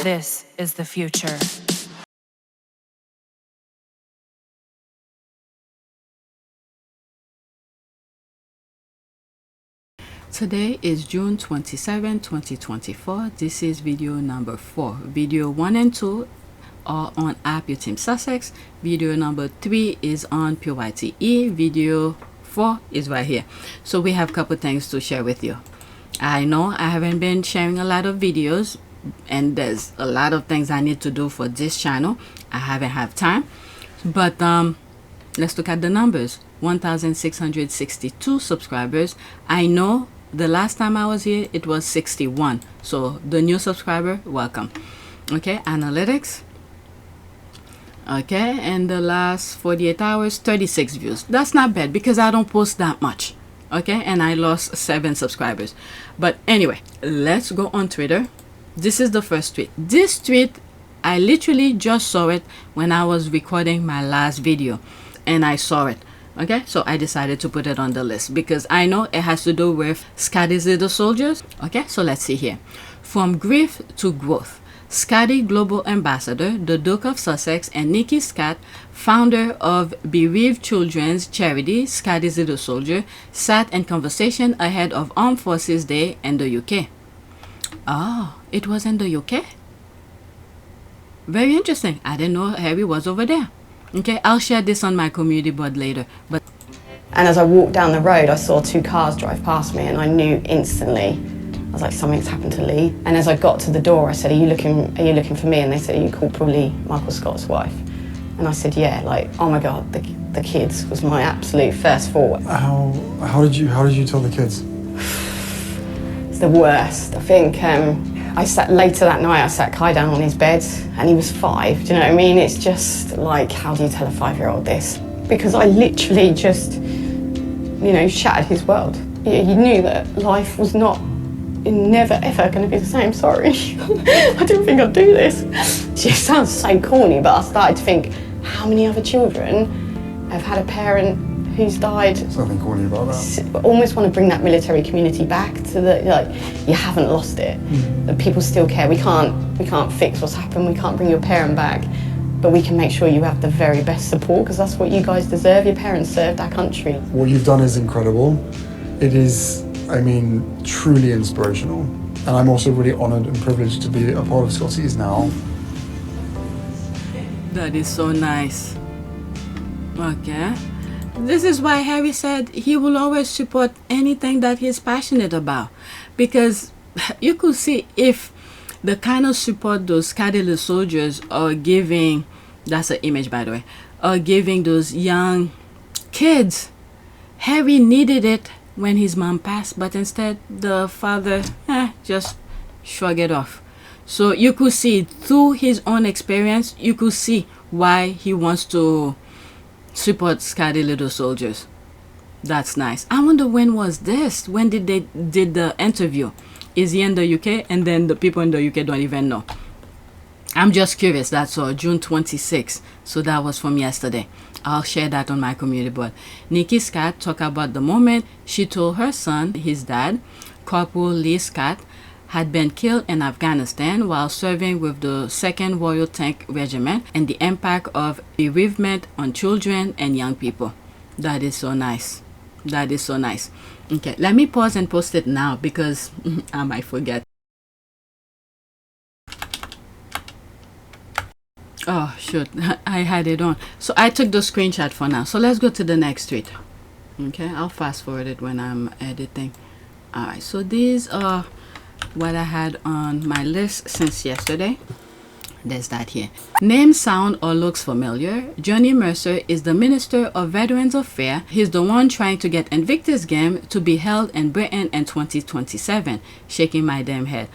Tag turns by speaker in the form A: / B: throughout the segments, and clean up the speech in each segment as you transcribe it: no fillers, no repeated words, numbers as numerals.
A: This is the future.
B: Today is June 27, 2024. This is video number 4. Video 1 and 2 are on App Your Team Sussex. Video number 3 is on PYTE. Video 4 is right here. So we have a couple things to share with you. I know I haven't been sharing a lot of videos, and there's a lot of things I need to do for this channel. I haven't had time, but let's look at the numbers. 1,662 subscribers. I know the last time I was here it was 61, so the new subscriber, welcome. Okay, analytics. Okay, and the last 48 hours, 36 views. That's not bad because I don't post that much. Okay, and I lost 7 subscribers. But anyway, let's go on Twitter. This is the first tweet. This tweet, I literally just saw it when I was recording my last video, and I saw it. Okay, so I decided to put it on the list because I know it has to do with Scotty's little soldiers. Okay, so let's see here. From grief to growth. Scotty Global Ambassador, the Duke of Sussex, and Nikki Scott, founder of bereaved children's charity Scotty's Little Soldier, sat in conversation ahead of Armed Forces Day in the UK. Oh, it was in the UK? Very interesting. I didn't know Harry was over there. Okay, I'll share this on my community board later.
C: And as I walked down the road, I saw 2 cars drive past me, and I knew instantly. I was like, something's happened to Lee. And as I got to the door, I said, are you looking for me? And they said, are you Corporal Lee, Michael Scott's wife? And I said, yeah. Like, oh my God, the kids was my absolute first thought.
D: How did you tell the kids?
C: It's the worst. I think I sat later that night. I sat Kai down on his bed, and he was 5. Do you know what I mean? It's just like, how do you tell a 5-year-old this? Because I literally just, shattered his world. He knew that life was never ever going to be the same. Sorry. I didn't think I'd do this. It sounds so corny, but I started to think, how many other children have had a parent who's died?
D: There's nothing corny about that.
C: Almost want to bring that military community back to you haven't lost it. That people still care. We can't fix what's happened. We can't bring your parent back, but we can make sure you have the very best support, because that's what you guys deserve. Your parents served our country.
D: What you've done is incredible. It is, truly inspirational. And I'm also really honoured and privileged to be a part of Scotty's now.
B: That is so nice. Okay. This is why Harry said he will always support anything that he's passionate about. Because you could see if the kind of support those Scotty little soldiers are giving, that's an image by the way, are giving those young kids. Harry needed it when his mom passed, but instead the father just shrugged it off. So you could see through his own experience, you could see why he wants to support Scotty little soldiers. That's nice. I wonder when was this? When did they did the interview? Is he in the UK? And then the people in the UK don't even know. I'm just curious. That's all. June 26th. So that was from yesterday. I'll share that on my community board. Nikki Scott talked about the moment she told her son, his dad, Corporal Lee Scott, had been killed in Afghanistan while serving with the 2nd Royal Tank Regiment, and the impact of bereavement on children and young people. That is so nice. That is so nice. Okay, let me pause and post it now because I might forget. Oh, shoot. I had it on. So I took the screenshot for now. So let's go to the next tweet. Okay, I'll fast forward it when I'm editing. Alright, so these are what I had on my list since yesterday. There's that here. Name sound or looks familiar. Johnny Mercer is the Minister of Veterans Affairs. He's the one trying to get Invictus Games to be held in Britain in 2027. Shaking my damn head.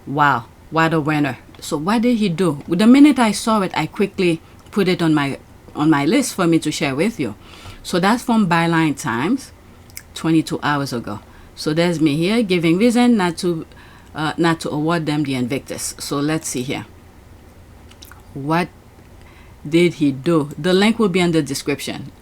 B: Wow, what a winner. So what did he do? The minute I saw it, I quickly put it on my list for me to share with you. So that's from Byline Times, 22 hours ago. So there's me here giving reason not to award them the Invictus. So let's see here. What did he do? The link will be in the description.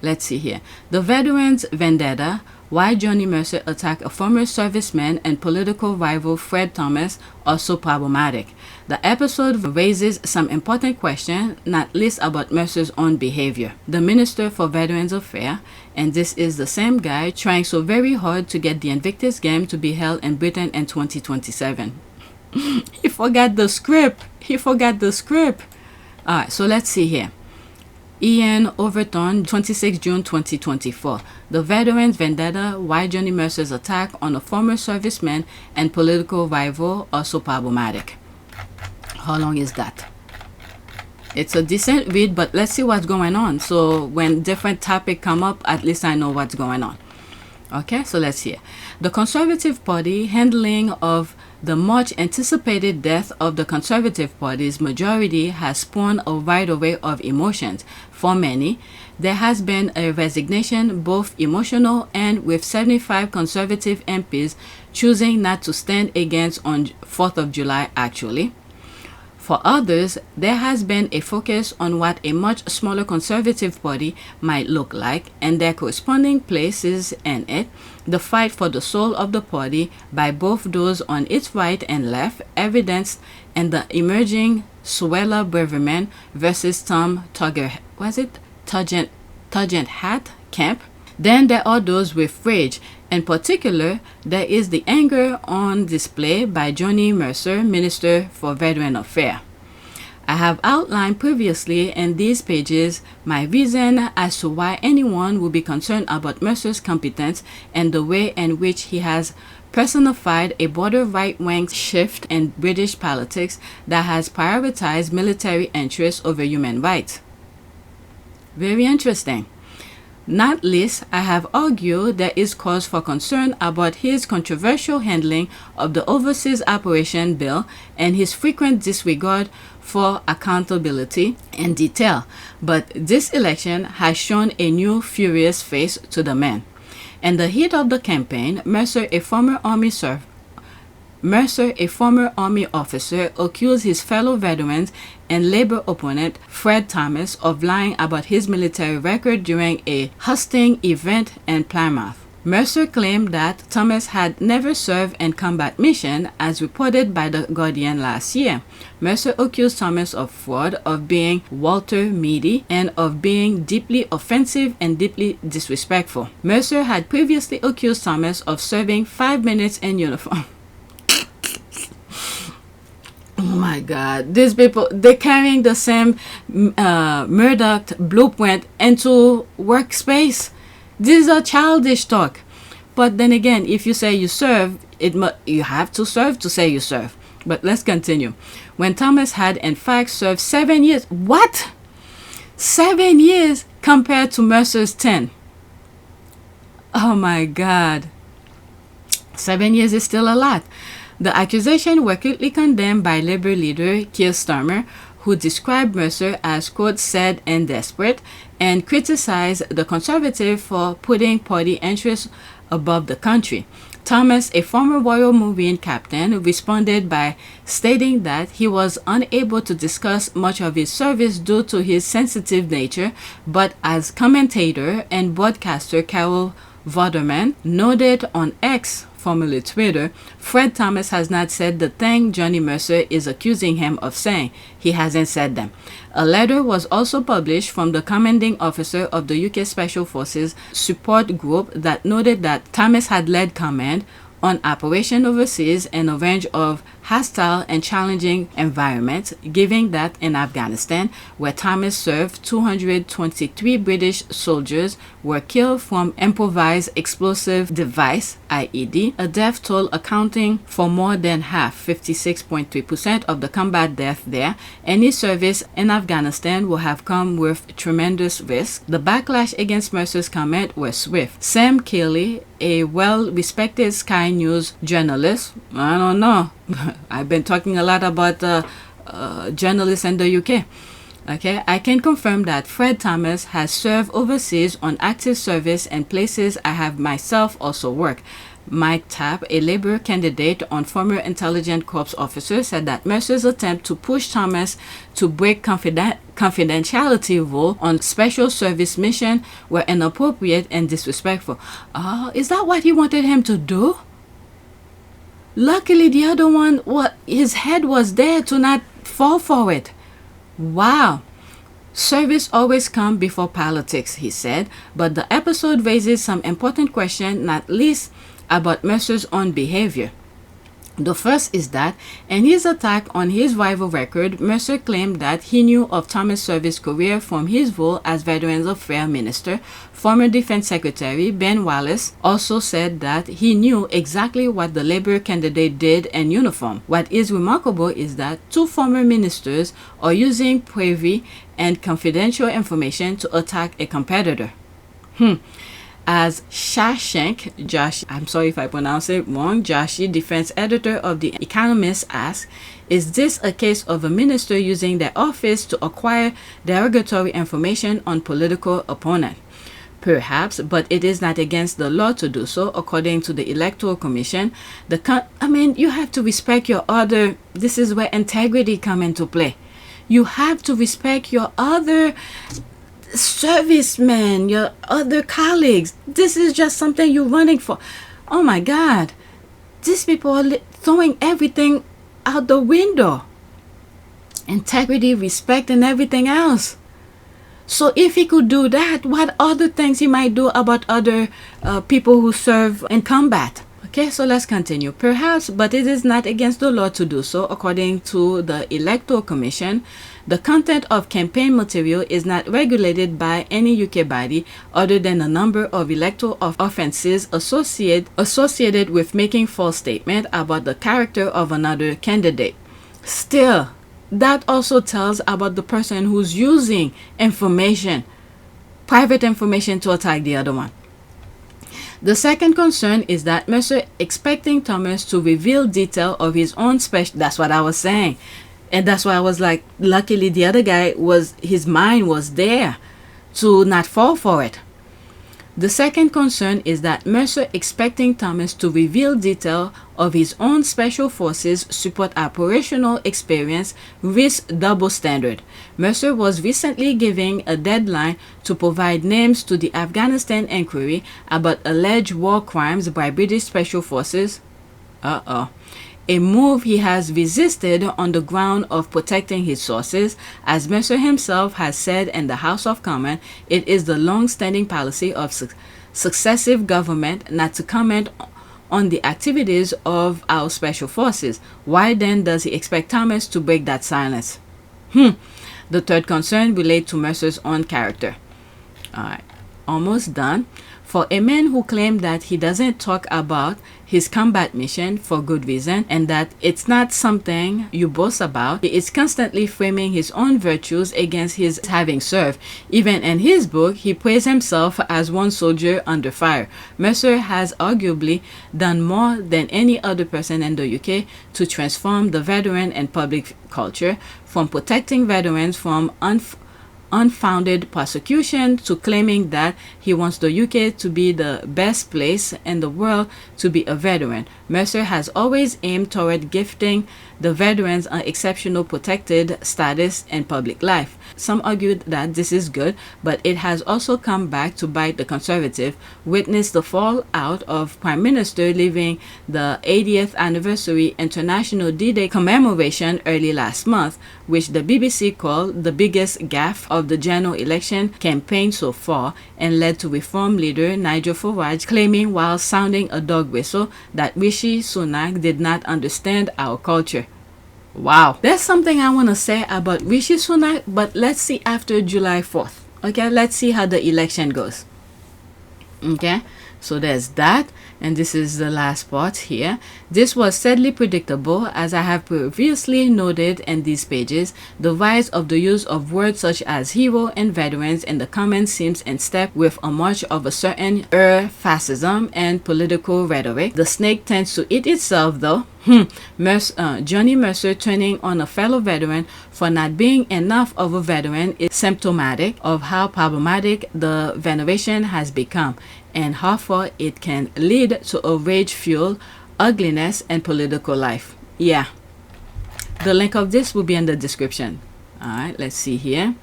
B: Let's see here. The veterans' vendetta Why Johnny Mercer attacked a former serviceman and political rival Fred Thomas are so problematic. The episode raises some important questions, not least about Mercer's own behavior. The Minister for Veterans Affairs, and this is the same guy trying so very hard to get the Invictus Games to be held in Britain in 2027. He forgot the script. Alright, so let's see here. Ian Overton, 26 June 2024. The Veterans Vendetta, Why Johnny Mercer's attack on a former serviceman and political rival are so problematic. How long is that? It's a decent read, but let's see what's going on. So when different topics come up, at least I know what's going on. Okay, so let's hear. The Conservative Party handling of the much anticipated death of the Conservative Party's majority has spawned a wide array of emotions. For many, there has been a resignation, both emotional and with 75 Conservative MPs choosing not to stand against on 4th of July actually. For others, there has been a focus on what a much smaller Conservative Party might look like and their corresponding places in it. The fight for the soul of the party by both those on its right and left, evidenced in the emerging Suella Braverman versus Tom Tugent Hat camp. Then there are those with rage. In particular, there is the anger on display by Johnny Mercer, Minister for Veteran Affairs. I have outlined previously in these pages my reason as to why anyone would be concerned about Mercer's competence and the way in which he has personified a broader right-wing shift in British politics that has prioritized military interests over human rights. Very interesting. Not least, I have argued there is cause for concern about his controversial handling of the Overseas Operation Bill and his frequent disregard for accountability and detail. But this election has shown a new furious face to the man. In the heat of the campaign, Mercer, a former Army officer, accused his fellow veterans and labor opponent Fred Thomas of lying about his military record during a hustling event in Plymouth. Mercer claimed that Thomas had never served in combat mission, as reported by The Guardian last year. Mercer accused Thomas of fraud, of being Walter Meady, and of being deeply offensive and deeply disrespectful. Mercer had previously accused Thomas of serving 5 minutes in uniform. Oh my God, these people, they're carrying the same Murdoch blueprint into workspace. These are childish talk. But then again, if you say you serve, you have to serve to say you serve. But let's continue. When Thomas had in fact served 7 years. What? 7 years compared to Mercer's 10. Oh my God. 7 years is still a lot. The accusations were quickly condemned by Labour leader Keir Starmer, who described Mercer as, quote, sad and desperate, and criticized the Conservative for putting party interests above the country. Thomas, a former Royal Marine captain, responded by stating that he was unable to discuss much of his service due to his sensitive nature, but as commentator and broadcaster Carol Vorderman noted on X, formerly Twitter, Fred Thomas has not said the thing Johnny Mercer is accusing him of saying. He hasn't said them. A letter was also published from the commanding officer of the UK Special Forces support group that noted that Thomas had led command on Operation Overseas in a range of hostile and challenging environments, given that in Afghanistan, where Thomas served, 223 British soldiers were killed from improvised explosive device, IED, a death toll accounting for more than half, 56.3% of the combat death there. Any service in Afghanistan will have come with tremendous risk. The backlash against Mercer's comment was swift. Sam Kelly, a well-respected Sky News journalist, I don't know, I've been talking a lot about journalists in the UK. Okay, I can confirm that Fred Thomas has served overseas on active service in places I have myself also worked. Mike Tapp, a Labour candidate on former Intelligence Corps officer, said that Mercer's attempt to push Thomas to break confidentiality rule on special service mission were inappropriate and disrespectful. Oh, is that what he wanted him to do? Luckily, the other one, his head was there to not fall for it. Wow. Service always comes before politics, he said, but the episode raises some important questions, not least about Mercer's own behavior. The first is that, in his attack on his rival record, Mercer claimed that he knew of Thomas' service career from his role as Veterans Affairs Minister. Former Defense Secretary Ben Wallace also said that he knew exactly what the Labour candidate did in uniform. What is remarkable is that two former ministers are using privy and confidential information to attack a competitor. As Shashank, Josh, I'm sorry if I pronounce it wrong, Joshi, defense editor of The Economist, asks, is this a case of a minister using their office to acquire derogatory information on political opponent? Perhaps, but it is not against the law to do so, according to the Electoral Commission. You have to respect your other, this is where integrity come into play. You have to respect your other servicemen, your other colleagues. This is just something you're running for. Oh my God. These people are throwing everything out the window. Integrity, respect, and everything else. So if he could do that, what other things he might do about other people who serve in combat? Okay, so let's continue. Perhaps, but it is not against the law to do so, according to the Electoral Commission. The content of campaign material is not regulated by any UK body other than a number of electoral offences associated with making false statements about the character of another candidate. Still, that also tells about the person who's using information, private information, to attack the other one. The second concern is that Mercer expecting Thomas to reveal detail of his own special. That's what I was saying. And that's why I was like, luckily the other guy his mind was there to not fall for it. The second concern is that Mercer expecting Thomas to reveal detail of his own special forces support operational experience risk double standard. Mercer was recently giving a deadline to provide names to the Afghanistan inquiry about alleged war crimes by British special forces. A move he has resisted on the ground of protecting his sources. As Mercer himself has said in the House of Commons, it is the long-standing policy of successive government not to comment on the activities of our special forces. Why then does he expect Thomas to break that silence? The third concern relates to Mercer's own character. Alright, almost done. For a man who claimed that he doesn't talk about his combat mission for good reason and that it's not something you boast about, he is constantly framing his own virtues against his having served. Even in his book, he praised himself as one soldier under fire. Mercer has arguably done more than any other person in the UK to transform the veteran and public culture, from protecting veterans from unfounded prosecution to claiming that he wants the UK to be the best place in the world to be a veteran. Mercer has always aimed toward gifting the veterans an exceptional protected status in public life. Some argued that this is good, but it has also come back to bite the Conservative. Witness the fallout of Prime Minister leaving the 80th anniversary International D-Day commemoration early last month, which the BBC called the biggest gaffe of the general election campaign so far, and led to Reform leader Nigel Farage claiming while sounding a dog whistle that Rishi Sunak did not understand our culture. Wow. There's something I want to say about Rishi Sunak, but let's see after July 4th. Okay, let's see how the election goes. Okay, so there's that. And this is the last part here. This was sadly predictable, as I have previously noted in these pages. The rise of the use of words such as hero and veterans in the comments seems in step with a march of a certain fascism and political rhetoric. The snake tends to eat itself though. Johnny Mercer turning on a fellow veteran for not being enough of a veteran is symptomatic of how problematic the veneration has become and how far it can lead to a rage-fueled ugliness and political life. Yeah, the link of this will be in the description. All right, let's see here.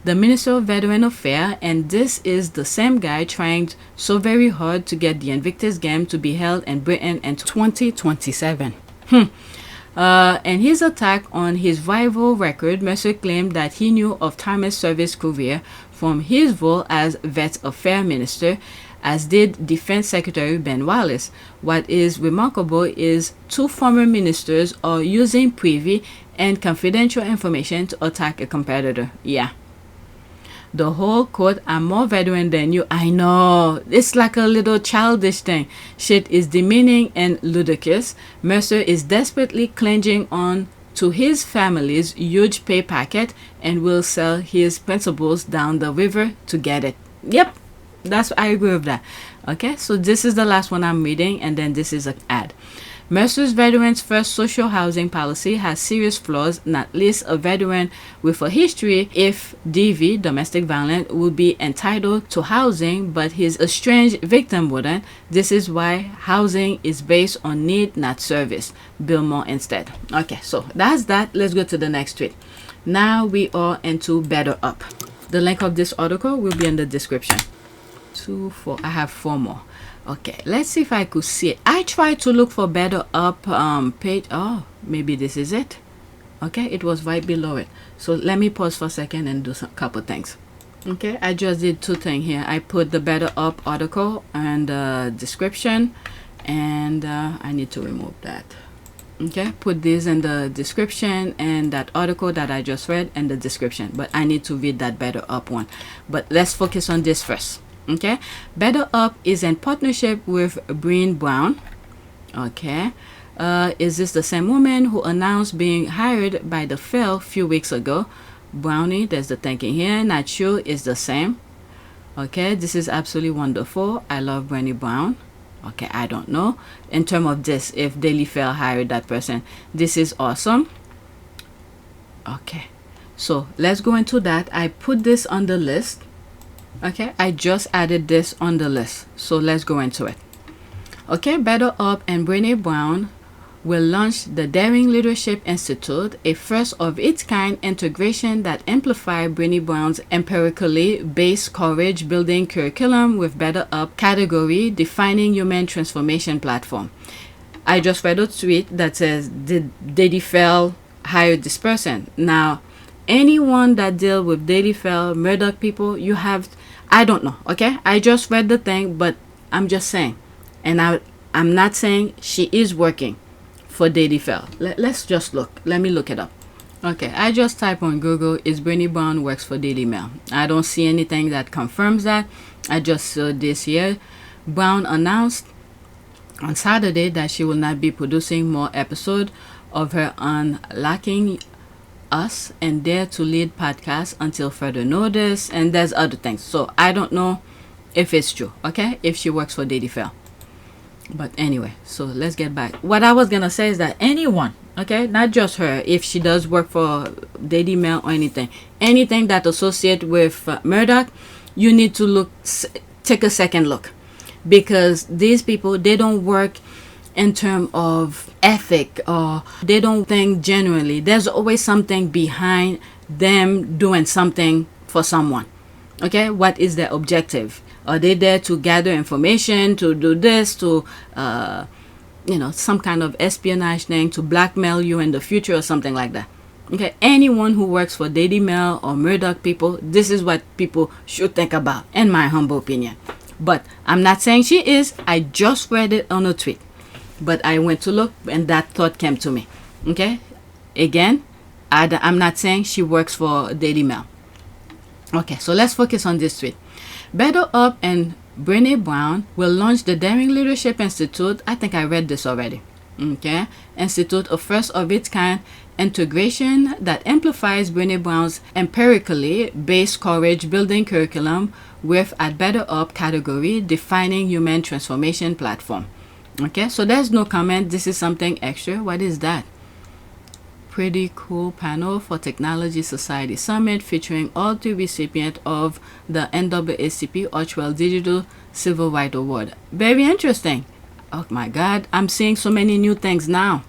B: The Minister of Veteran Affairs, and this is the same guy trying so very hard to get the Invictus Games to be held in Britain in 2027. And his attack on his rival record, Mercer claimed that he knew of Thomas' service career from his role as Vet Affairs Minister, as did Defense Secretary Ben Wallace. What is remarkable is two former ministers are using privy and confidential information to attack a competitor. Yeah. The whole quote, "I'm more veteran than you." I know. It's like a little childish thing. Shit is demeaning and ludicrous. Mercer is desperately clinging on to his family's huge pay packet and will sell his principles down the river to get it. Yep. I agree with that. Okay, so this is the last one I'm reading, and then this is an ad. Mercer's Veterans First social housing policy has serious flaws, not least a veteran with a history if DV, domestic violence, would be entitled to housing, but his estranged victim wouldn't. This is why housing is based on need, not service. Bill Moore instead. Okay, so that's that. Let's go to the next tweet. Now we are into BetterUp. The link of this article will be in the description. 2, 4. I have 4 more. Okay, let's see if I could see it. I tried to look for BetterUp page. Oh, maybe this is it. Okay, it was right below it. So let me pause for a second and do some couple things. Okay, I just did 2 things here. I put the BetterUp article and the description, and I need to remove that. Okay, put this in the description and that article that I just read in the description, but I need to read that BetterUp one. But let's focus on this first. Okay, BetterUp is in partnership with Brene Brown. Okay, is this the same woman who announced being hired by the Phil a few weeks ago? Brownie, there's the thinking here. Not sure is the same. Okay, this is absolutely wonderful. I love Brene Brown. Okay, I don't know in terms of this if Daily Fail hired that person. This is awesome. Okay, so let's go into that. I put this on the list. Okay, I just added this on the list, so let's go into it. Okay, BetterUp and Brené Brown will launch the Daring Leadership Institute, a first of its kind integration that amplifies Brené Brown's empirically based courage building curriculum with BetterUp category defining human transformation platform. I just read a tweet that says, "Did Daily Fail hire this person?" Now, anyone that deal with Daily Fail, Murdoch people, you have, I don't know. Okay, I just read the thing, but I'm just saying, and I'm not saying she is working for Daily Fail. Let's just look. Let me look it up. Okay, I just type on Google, is Brené Brown works for Daily Mail. I don't see anything that confirms that. I just saw this here. Brown announced on Saturday that she will not be producing more episodes of her Unlocking Us and Dare to Lead podcast until further notice, and there's other things, so I don't know if it's true. Okay, if she works for Daily Fail. But anyway, so let's get back. What I was gonna say is that anyone, okay, not just her, if she does work for Daily Mail or anything that associate with Murdoch, you need to take a second look, because these people, they don't work in terms of ethic, or they don't think genuinely. There's always something behind them doing something for someone. Okay, what is their objective? Are they there to gather information, to do this, to some kind of espionage thing, to blackmail you in the future or something like that? Okay, anyone who works for Daily Mail or Murdoch people, this is what people should think about, in my humble opinion. But I'm not saying she is. I just read it on a tweet. But I went to look, and that thought came to me. Okay, again, I'm not saying she works for Daily Mail. Okay, so let's focus on this tweet. BetterUp and Brené Brown will launch the Daring Leadership Institute. I think I read this already. Okay, Institute, a first of its kind integration that amplifies Brené Brown's empirically based courage building curriculum with a BetterUp category defining human transformation platform. Okay, so there's no comment. This is something extra. What is that? Pretty cool panel for Technology Society Summit featuring all 3 recipients of the NAACP Archewell Digital Civil Rights Award. Very interesting. Oh my God, I'm seeing so many new things now.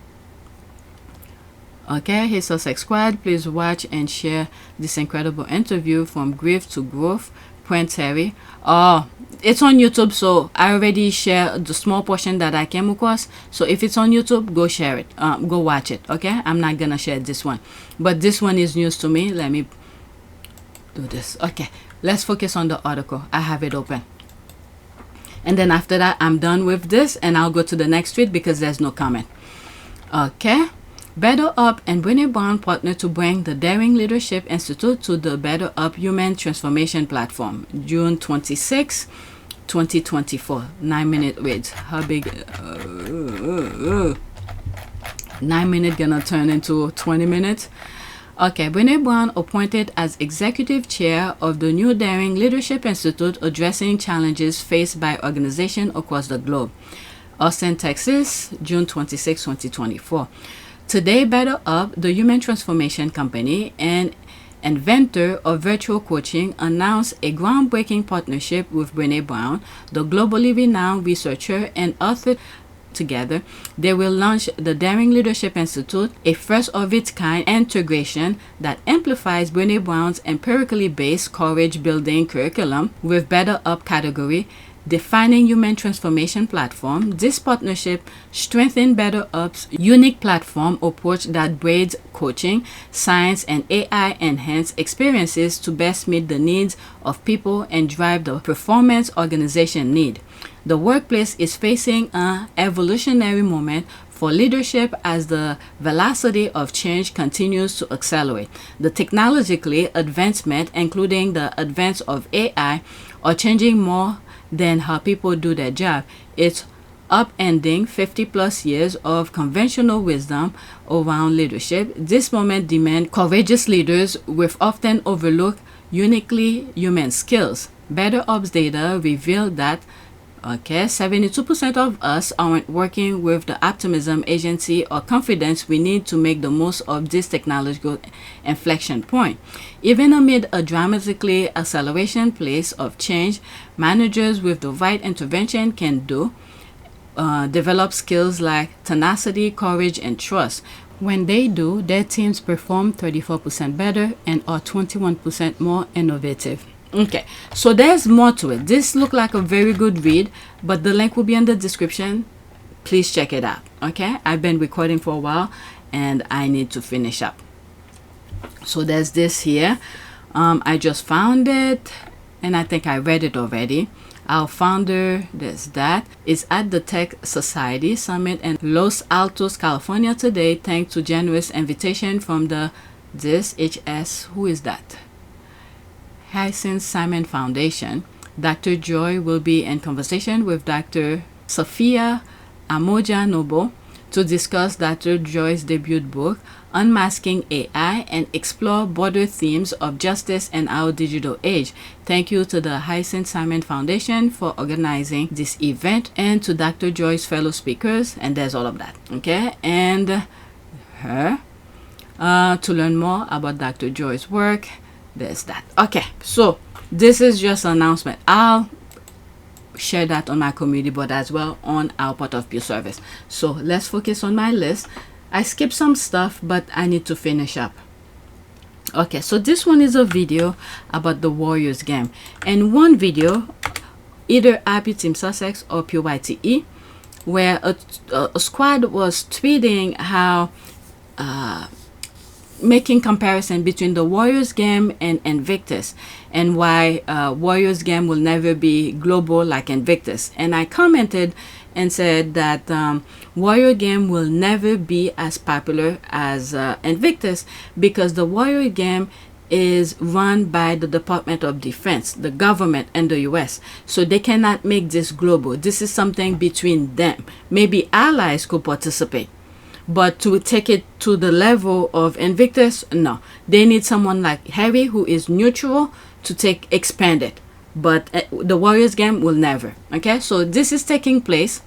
B: Okay, hey Sussex Squad, please watch and share this incredible interview from grief to growth. Prince Harry. Oh, it's on YouTube, so I already share the small portion that I came across. So if it's on YouTube, go share it. Go watch it. Okay, I'm not gonna share this one, but this one is news to me. Let me do this. Okay, let's focus on the article. I have it open, and then after that, I'm done with this, and I'll go to the next tweet because there's no comment. Okay. BetterUp and Brené Brown partner to bring the Daring Leadership Institute to the BetterUp Human Transformation Platform, June 26, 2024. 9-minute reads. How big? 9 minutes gonna turn into 20 minutes. Okay, Brené Brown appointed as executive chair of the new Daring Leadership Institute addressing challenges faced by organizations across the globe. Austin, Texas, June 26, 2024. Today, BetterUp, the human transformation company and inventor of virtual coaching, announced a groundbreaking partnership with Brené Brown, the globally renowned researcher and author. Together, they will launch the Daring Leadership Institute, a first-of-its-kind integration that amplifies Brené Brown's empirically based courage-building curriculum with BetterUp category defining human transformation platform. This partnership strengthens BetterUp's unique platform approach that braids coaching, science, and AI enhanced experiences to best meet the needs of people and drive the performance organization need. The workplace is facing an evolutionary moment for leadership as the velocity of change continues to accelerate. The technological advancement, including the advance of AI, are changing more than how people do their job. It's upending 50 plus years of conventional wisdom around leadership. This moment demands courageous leaders with often overlooked uniquely human skills. BetterUp's data revealed that 72% of us aren't working with the optimism, agency, or confidence we need to make the most of this technological inflection point. Even amid a dramatically acceleration pace of change, managers with the right intervention can develop skills like tenacity, courage, and trust. When they do, their teams perform 34% better and are 21% more innovative. Okay, so there's more to it. This looked like a very good read, but the link will be in the description. Please check it out. Okay, I've been recording for a while and I need to finish up. So there's this here. I just found it and I think I read it already. Our founder, there's that, is at the Tech Society Summit in Los Altos, California today, thanks to generous invitation from the who is that? Hyacinth Simon Foundation. Dr. Joy will be in conversation with Dr. Sophia Amoja Noble to discuss Dr. Joy's debut book, Unmasking AI, and explore broader themes of justice in our digital age. Thank you to the Hyacinth Simon Foundation for organizing this event and to Dr. Joy's fellow speakers, and there's all of that. Okay, and her. To learn more about Dr. Joy's work, there's that. Okay, so this is just an announcement. I'll share that on my community board as well on our part of peer service. So let's focus on my list. I skipped some stuff, but I need to finish up. Okay, so this one is a video about the Warriors game. And one video, either Happy Team Sussex or PYTE, where a squad was tweeting how making comparison between the Warriors game and Invictus, and why Warriors game will never be global like Invictus. And I commented and said that Warrior game will never be as popular as Invictus because the Warrior game is run by the Department of Defense, the government, and the US. So they cannot make this global. This is something between them. Maybe allies could participate. But to take it to the level of Invictus, no. They need someone like Harry, who is neutral, to expand it. But the Warriors game will never. Okay, so this is taking place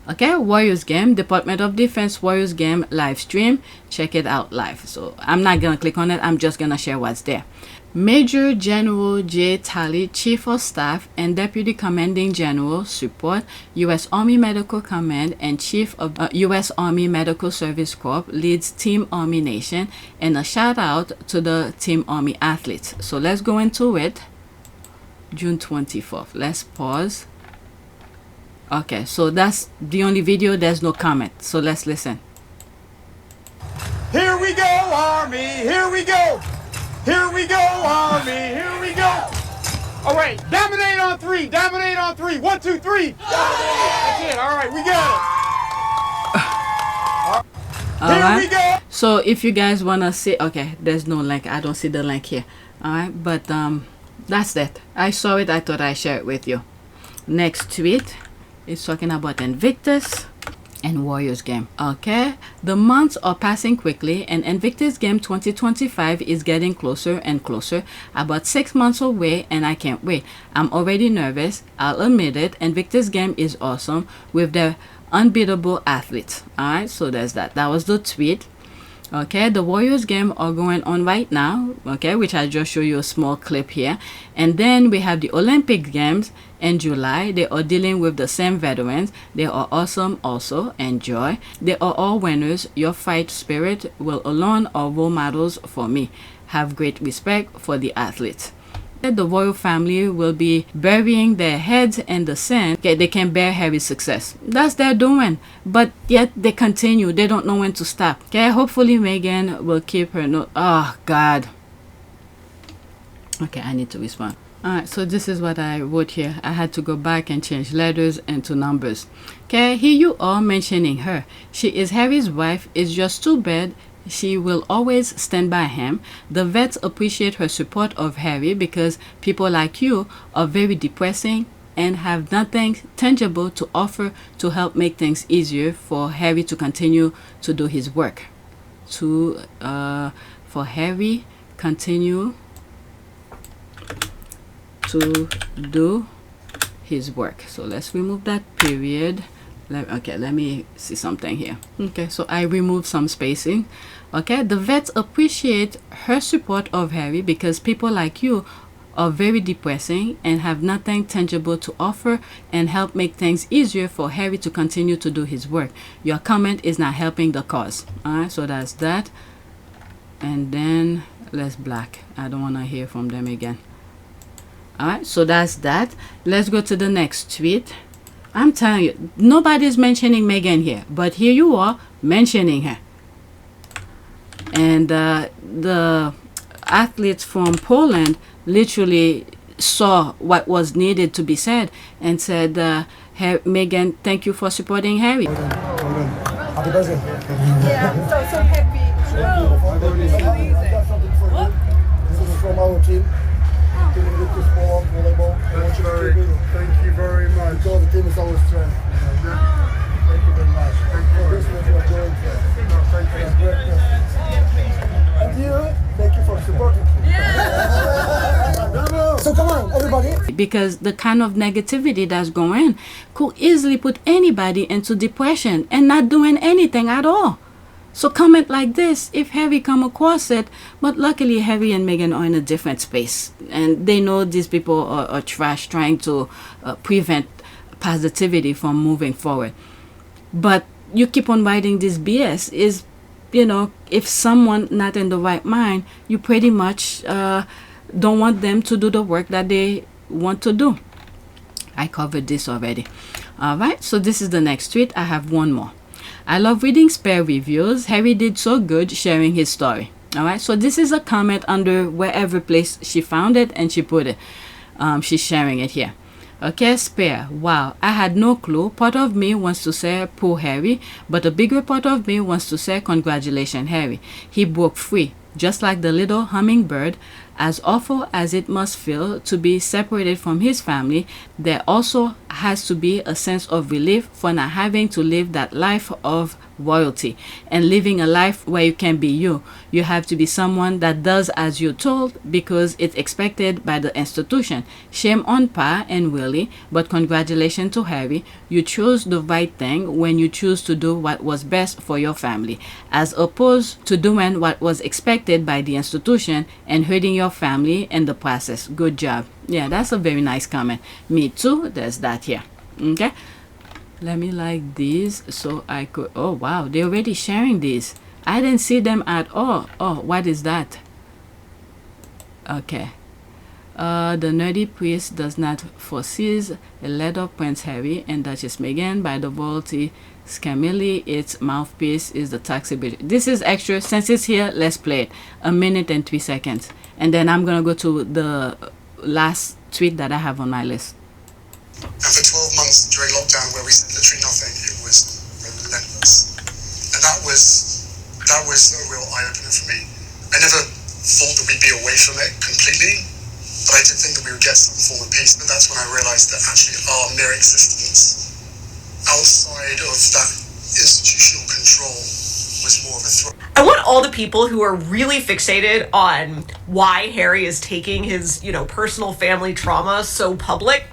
B: Okay, Warriors Game, Department of Defense Warriors Game live stream. Check it out live. So I'm not gonna click on it, I'm just gonna share what's there. Major General J. Talley, Chief of Staff and Deputy Commanding General, Support, U.S. Army Medical Command and Chief of U.S. Army Medical Service Corps, leads Team Army Nation, and a shout out to the Team Army athletes. So let's go into it. June 24th. Let's pause. Okay, so that's the only video, there's no comment. So let's listen.
A: Here we go, Army, here we go. Here we go, Army, here we go. All right, dominate on three, dominate on three. 1, 2, 3. Dominate. That's it, all right, we got it. Here we go.
B: So if you guys want to see, okay, there's no link. I don't see the link here. All right, but that's that. I saw it, I thought I'd share it with you. Next tweet is talking about Invictus and Warriors Game. Okay, the months are passing quickly and Invictus Game 2025 is getting closer and closer, about 6 months away, and I can't wait. I'm already nervous, I'll admit it. Invictus Game is awesome with their unbeatable athletes. All right, so there's that. That was the tweet. Okay, the Warriors Game are going on right now, okay, which I just show you a small clip here. And then we have the Olympic Games in July. They are dealing with the same veterans. They are awesome also. Enjoy. They are all winners. Your fight spirit will alone are role models for me. Have great respect for the athletes. The royal family will be burying their heads in the sand. Okay, they can bear heavy success. That's their doing, but yet they continue. They don't know when to stop. Okay, hopefully Megan will keep her note. Oh God. Okay, I need to respond. Alright, so this is what I wrote here. I had to go back and change letters into numbers. Okay, here you are mentioning her. She is Harry's wife. It's just too bad she will always stand by him. The vets appreciate her support of Harry because people like you are very depressing and have nothing tangible to offer to help make things easier for Harry to continue to do his work. For Harry continue to do his work. So let's remove that period. Okay, let me see something here. Okay, so I removed some spacing. Okay, the vets appreciate her support of Harry because people like you are very depressing and have nothing tangible to offer and help make things easier for Harry to continue to do his work. Your comment is not helping the cause. Alright, so that's that. And then let's black. I don't want to hear from them again. Alright, so that's that. Let's go to the next tweet. I'm telling you, nobody's mentioning Megan here, but here you are mentioning her. And the athletes from Poland literally saw what was needed to be said and said, Megan, thank you for supporting Harry.
E: Happy birthday.
F: Yeah, I'm so happy.
E: This is from our team.
D: Thank you very much.
E: Because the team is our strength.
D: Thank you very much.
E: And you, thank you for supporting me. So come on, everybody.
B: Because the kind of negativity that's going could easily put anybody into depression and not doing anything at all. So comment like this if Harry come across it, but luckily Harry and Megan are in a different space and they know these people are trash trying to prevent positivity from moving forward. But you keep on writing this BS is, you know, if someone not in the right mind, you pretty much don't want them to do the work that they want to do. I covered this already. Alright, so this is the next tweet. I have one more. I love reading spare reviews. Harry did so good sharing his story. Alright, so this is a comment under wherever place she found it and she put it. She's sharing it here. Okay, spare. Wow, I had no clue. Part of me wants to say poor Harry, but a bigger part of me wants to say congratulations, Harry. He broke free, just like the little hummingbird As awful as it must feel to be separated from his family, there also has to be a sense of relief for not having to live that life of royalty and living a life where you can be you. You have to be someone that does as you're told because it's expected by the institution. Shame on Pa and Willie, but congratulations to Harry. You chose the right thing when you choose to do what was best for your family, as opposed to doing what was expected by the institution and hurting your family in the process. Good job. Yeah, that's a very nice comment. Me too. There's that here. Okay. Let me like these so I could. Oh wow, they're already sharing these. I didn't see them at all. Oh, what is that? Okay. The nerdy priest does not foresee a letter of Prince Harry and Duchess Meghan by the royalty Scamilli. Its mouthpiece is the taxi. This is extra. Since it's here, let's play it. 1 minute and 3 seconds. And then I'm gonna go to the last tweet that I have on my list.
G: And for 12 months during lockdown where we said literally nothing, it was relentless. And that was a real eye-opener for me. I never thought that we'd be away from it completely, but I did think that we would get some form of peace. But that's when I realized that actually our mere existence outside of that institutional control was more of a threat.
H: I want all the people who are really fixated on why Harry is taking his, personal family trauma so public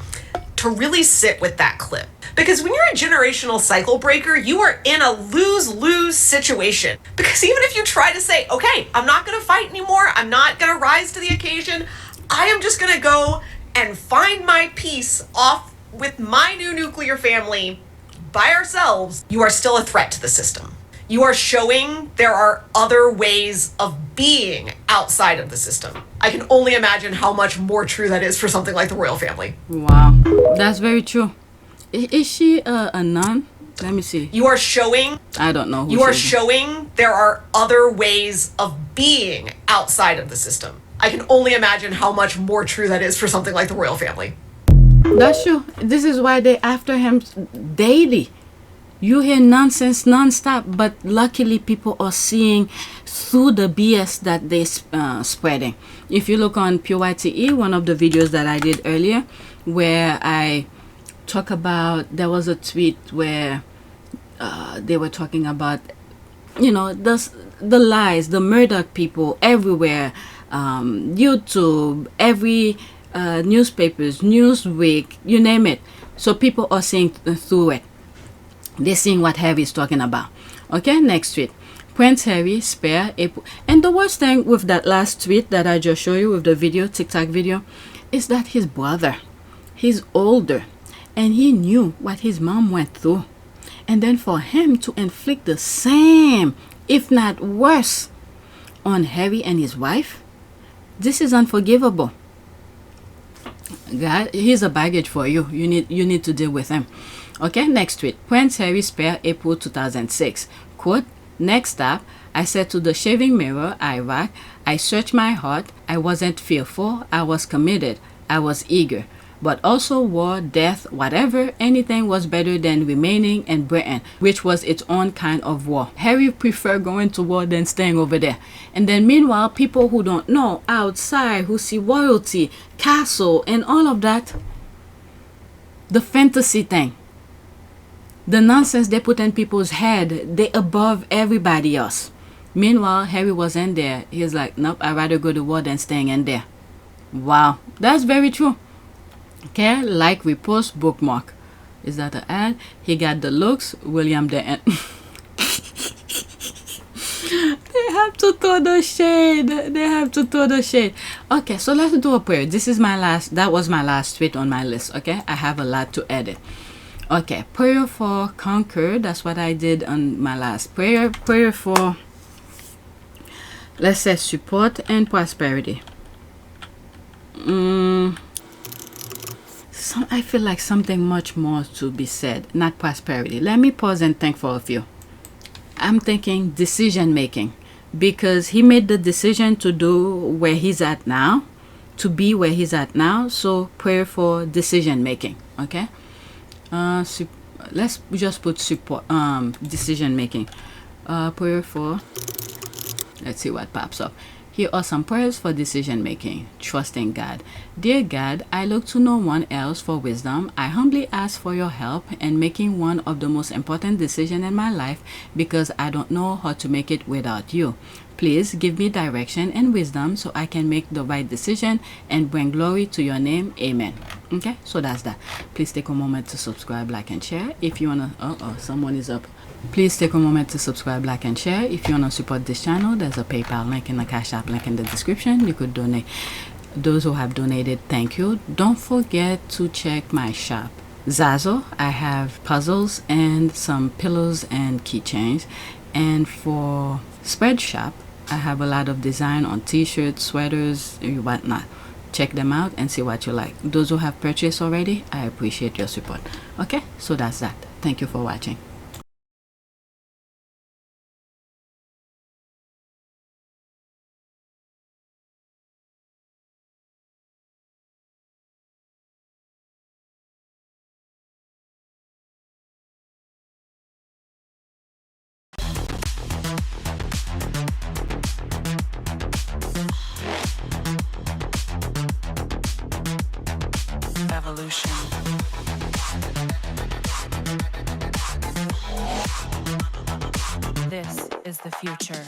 H: to really sit with that clip. Because when you're a generational cycle breaker, you are in a lose-lose situation. Because even if you try to say, okay, I'm not gonna fight anymore, I'm not gonna rise to the occasion, I am just gonna go and find my peace off with my new nuclear family by ourselves, you are still a threat to the system. You are showing there are other ways of being outside of the system. I can only imagine how much more true that is for something like the royal family.
B: Wow, that's very true. Is she a nun? Let me see.
H: You are showing...
B: I don't know.
H: You are showing there are other ways of being outside of the system. I can only imagine how much more true that is for something like the royal family.
B: That's true. This is why they're after him daily. You hear nonsense non-stop, but luckily people are seeing through the BS that they're spreading. If you look on PYTE, one of the videos that I did earlier, where I talk about, there was a tweet where they were talking about, the lies, the Murdoch people everywhere, YouTube, every newspapers, Newsweek, you name it. So people are seeing through it. They're seeing what Harry is talking about. Okay, next tweet. Prince Harry spare April. And the worst thing with that last tweet that I just showed you with the video, TikTok video, is that his brother, he's older, and he knew what his mom went through. And then for him to inflict the same, if not worse, on Harry and his wife, this is unforgivable. God, here's a baggage for you. You need to deal with him. Okay, next tweet. Prince Harry spare April 2006. Quote, next stop, I said to the shaving mirror, Iraq, I searched my heart. I wasn't fearful. I was committed. I was eager. But also war, death, whatever, anything was better than remaining in Britain, which was its own kind of war. Harry preferred going to war than staying over there. And then meanwhile, people who don't know, outside, who see royalty, castle, and all of that, the fantasy thing, the nonsense they put in people's head, they above everybody else. Meanwhile, Harry was in there. He's like, nope, I'd rather go to war than staying in there. Wow, that's very true. Okay, like, repost, bookmark. Is that an ad? He got the looks, William the end. They have to throw the shade. They have to throw the shade. Okay, so let's do a prayer. This is my last, that was my last tweet on my list. Okay, I have a lot to edit. Okay, prayer for conquer. That's what I did on my last prayer. Prayer for, let's say, support and prosperity. I feel like something much more to be said, not prosperity. Let me pause and think for a few. I'm thinking decision making, because he made the decision to do where he's at now, to be where he's at now. So prayer for decision making. Okay. Let's just put support, decision making. Prayer for, let's see what pops up. Here are some prayers for decision making. Trusting God. Dear God, I look to no one else for wisdom. I humbly ask for your help in making one of the most important decisions in my life because I don't know how to make it without you. Please give me direction and wisdom so I can make the right decision and bring glory to your name. Amen. Okay, so that's that. Please take a moment to subscribe, like, and share. If you wanna, someone is up. Please take a moment to subscribe, like, and share. If you wanna support this channel, there's a PayPal link and a Cash App link in the description. You could donate. Those who have donated, thank you. Don't forget to check my shop. Zazzle, I have puzzles and some pillows and keychains. And for Spread Shop, I have a lot of design on t-shirts, sweaters, and whatnot. Check them out and see what you like. Those who have purchased already, I appreciate your support. Okay, so that's that. Thank you for watching.
I: Evolution. This is the future.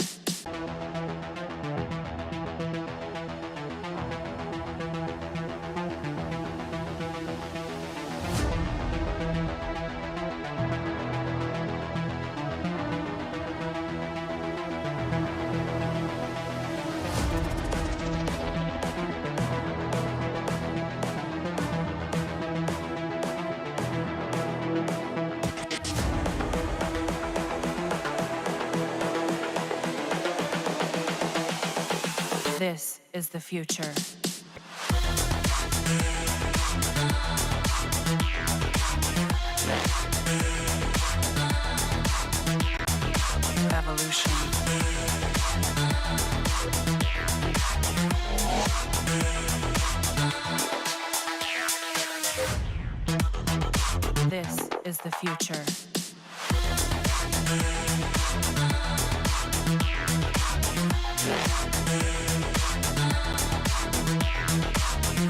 I: This is the future. Evolution. This is the future.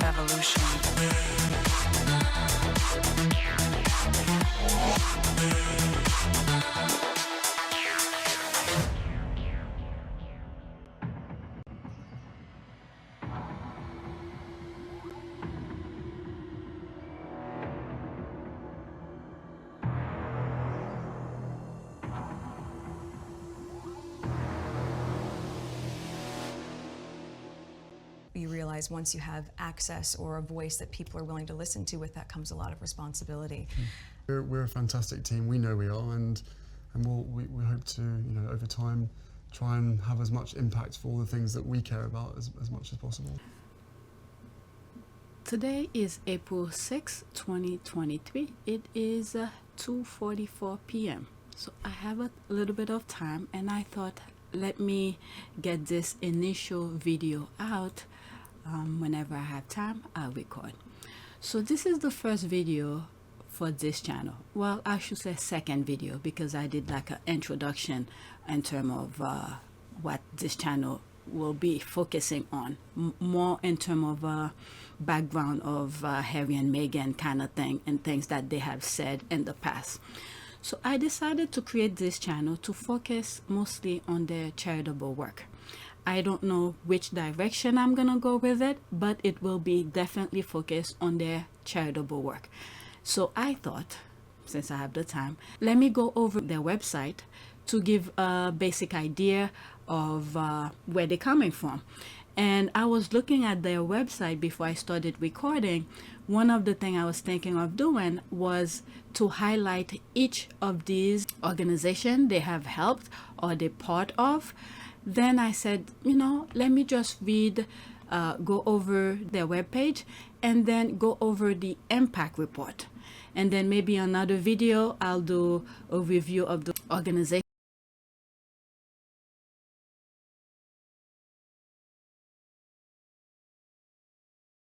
I: Evolution.
J: You realize once you have access or a voice that people are willing to listen to, with that comes a lot of responsibility.
D: We're a fantastic team. We know we are, and we hope to, over time, try and have as much impact for all the things that we care about as much as possible.
B: Today is April 6, 2023. It is 2:44 p.m. So I have a little bit of time, and I thought, let me get this initial video out. Whenever I have time, I'll record. So this is the first video for this channel. Well, I should say second video, because I did like an introduction in terms of what this channel will be focusing on, more in terms of background of Harry and Meghan kind of thing, and things that they have said in the past. So I decided to create this channel to focus mostly on their charitable work. I don't know which direction I'm gonna go with it, but it will be definitely focused on their charitable work. So I thought, since I have the time, let me go over their website to give a basic idea of where they're coming from. And I was looking at their website before I started recording. One of the things I was thinking of doing was to highlight each of these organizations they have helped or they're part of. Then I said, let me just read, go over their webpage, and then go over the impact report. And then maybe another video, I'll do a review of the organization